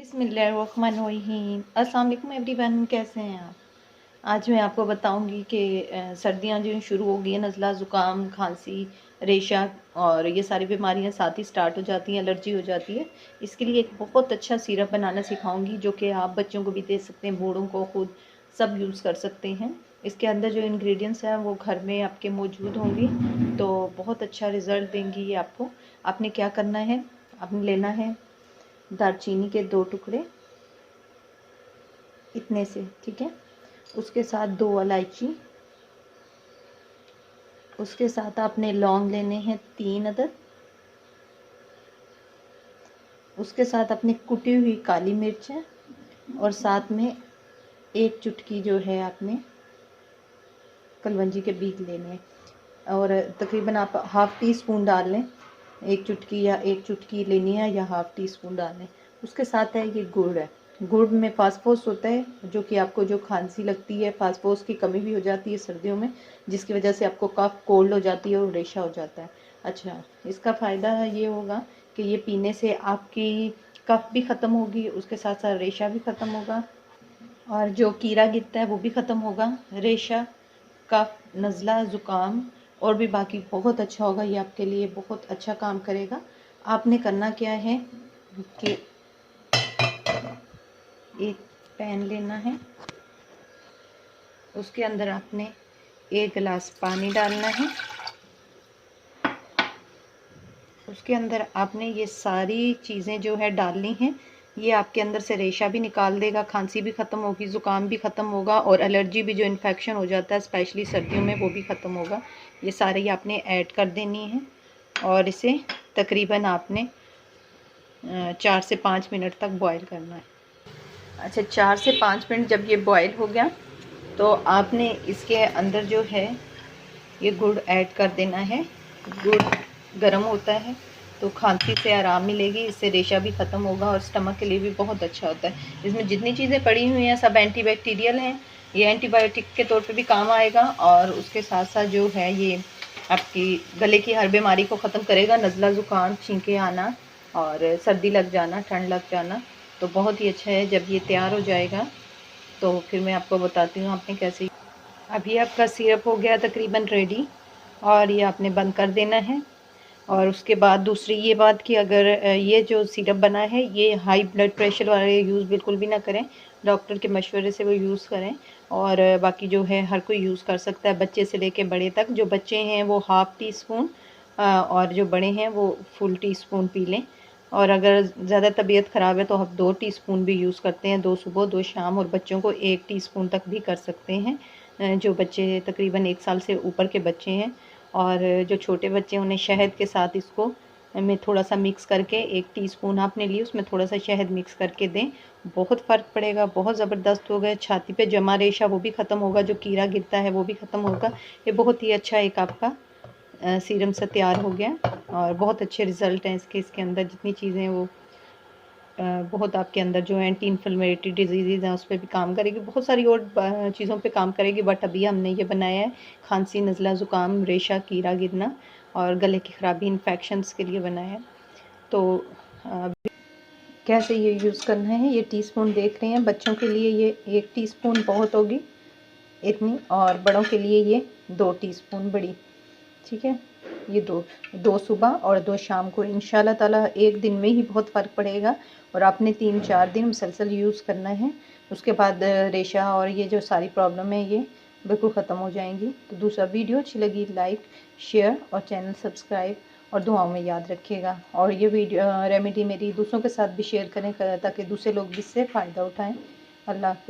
बिस्मिल्लाहिर्रहमानिर्रहीम। अस्सलाम वालेकुम एवरीवन, कैसे हैं आप। आज मैं आपको बताऊंगी कि सर्दियां जो शुरू हो गई हैं, नज़ला ज़ुकाम खांसी रेशा और ये सारी बीमारियां साथ ही स्टार्ट हो जाती हैं, एलर्जी हो जाती है। इसके लिए एक बहुत अच्छा सिरप बनाना सिखाऊंगी जो कि आप बच्चों को भी दे सकते हैं, बूढ़ों को, खुद सब यूज़ कर सकते हैं। इसके अंदर जो इंग्रेडिएंट्स हैं वो घर में आपके मौजूद होंगी, तो बहुत अच्छा रिज़ल्ट देंगी ये आपको। आपने क्या करना है, आपने लेना है दालचीनी के 2 टुकड़े, इतने से, ठीक है। उसके साथ 2 इलायची, उसके साथ आपने लौंग लेने हैं 3 अदद, उसके साथ अपनी कुटी हुई काली मिर्च है और साथ में 1 चुटकी जो है आपने कलवंजी के बीज लेने हैं और तकरीबन आप हाफ़ टी स्पून डाल लें। 1 चुटकी या 1 चुटकी लेनी है या हाफ़ टी स्पून डाल लें। उसके साथ है ये गुड़ है। गुड़ में फास्फोरस होता है जो कि आपको जो खांसी लगती है, फास्फोरस की कमी भी हो जाती है सर्दियों में, जिसकी वजह से आपको कफ कोल्ड हो जाती है और रेशा हो जाता है। अच्छा, इसका फ़ायदा ये होगा कि ये पीने से आपकी कफ भी ख़त्म होगी, उसके साथ साथ रेशा भी ख़त्म होगा और जो कीड़ा गिरता है वो भी ख़त्म होगा। रेशा, कफ, नज़ला, ज़ुकाम और भी बाकी बहुत अच्छा होगा। ये आपके लिए बहुत अच्छा काम करेगा। आपने करना क्या है कि एक पैन लेना है, उसके अंदर आपने 1 गिलास पानी डालना है, उसके अंदर आपने ये सारी चीज़ें जो है डालनी हैं। ये आपके अंदर से रेशा भी निकाल देगा, खांसी भी ख़त्म होगी, ज़ुकाम भी ख़त्म होगा और एलर्जी भी जो इन्फेक्शन हो जाता है स्पेशली सर्दियों में वो भी ख़त्म होगा। ये सारे ही आपने ऐड कर देनी है और इसे तकरीबन आपने 4 से 5 मिनट तक बॉईल करना है। अच्छा, 4 से 5 मिनट जब ये बॉईल हो गया तो आपने इसके अंदर जो है ये गुड़ ऐड कर देना है। गुड़ गर्म होता है तो खांसी से आराम मिलेगी, इससे रेशा भी ख़त्म होगा और स्टमक के लिए भी बहुत अच्छा होता है। इसमें जितनी चीज़ें पड़ी हुई हैं सब एंटीबैक्टीरियल हैं, ये एंटीबायोटिक के तौर पे भी काम आएगा और उसके साथ साथ जो है ये आपकी गले की हर बीमारी को ख़त्म करेगा, नज़ला ज़ुकाम, छींके आना और सर्दी लग जाना, ठंड लग जाना। तो बहुत ही अच्छा है। जब ये तैयार हो जाएगा तो फिर मैं आपको बताती हूँ आपने कैसे। अभी आपका सिरप हो गया तकरीबन रेडी और ये आपने बंद कर देना है। और उसके बाद दूसरी ये बात कि अगर ये जो सिरप बना है ये हाई ब्लड प्रेशर वाले यूज़ बिल्कुल भी ना करें, डॉक्टर के मशवरे से वो यूज़ करें। और बाकी जो है हर कोई यूज़ कर सकता है, बच्चे से लेके बड़े तक। जो बच्चे हैं वो हाफ़ टी स्पून और जो बड़े हैं वो फुल टी स्पून पी लें। और अगर ज़्यादा तबीयत ख़राब है तो हम 2 टीस्पून भी यूज़ करते हैं, 2 सुबह 2 शाम, और बच्चों को 1 टीस्पून तक भी कर सकते हैं। जो बच्चे तकरीबन 1 साल से ऊपर के बच्चे हैं और जो छोटे बच्चे हैं उन्हें शहद के साथ इसको में थोड़ा सा मिक्स करके 1 टीस्पून आपने ली, उसमें थोड़ा सा शहद मिक्स करके दें। बहुत फ़र्क पड़ेगा, बहुत ज़बरदस्त होगा। छाती पे जमा रेशा वो भी ख़त्म होगा, जो कीड़ा गिरता है वो भी ख़त्म होगा। ये बहुत ही अच्छा एक आपका सीरम सा तैयार हो गया और बहुत अच्छे रिज़ल्ट हैं इसके अंदर जितनी चीज़ें हैं वो बहुत आपके अंदर जो एंटी इन्फ्लेमेटरी डिजीज़ हैं उस पर भी काम करेगी, बहुत सारी और चीज़ों पे काम करेगी। बट अभी हमने ये बनाया है खांसी, नज़ला, ज़ुकाम, रेशा, कीड़ा गिरना और गले की ख़राबी, इन्फेक्शंस के लिए बनाया है। तो कैसे ये यूज़ करना है, ये टीस्पून देख रहे हैं। बच्चों के लिए ये 1 टीस्पून बहुत होगी इतनी, और बड़ों के लिए ये 2 टीस्पून बड़ी, ठीक है। ये दो सुबह और 2 शाम को। इंशाल्लाह ताला एक दिन में ही बहुत फ़र्क पड़ेगा और आपने 3-4 दिन मुसलसल यूज़ करना है। उसके बाद रेशा और ये जो सारी प्रॉब्लम है ये बिल्कुल ख़त्म हो जाएंगी। तो दूसरा वीडियो अच्छी लगी लाइक, शेयर और चैनल सब्सक्राइब और दुआओं में याद रखिएगा। और ये वीडियो रेमेडी मेरी दूसरों के साथ भी शेयर करें ताकि दूसरे लोग भी इससे फ़ायदा उठाएँ। अल्लाह हाफ़िज़।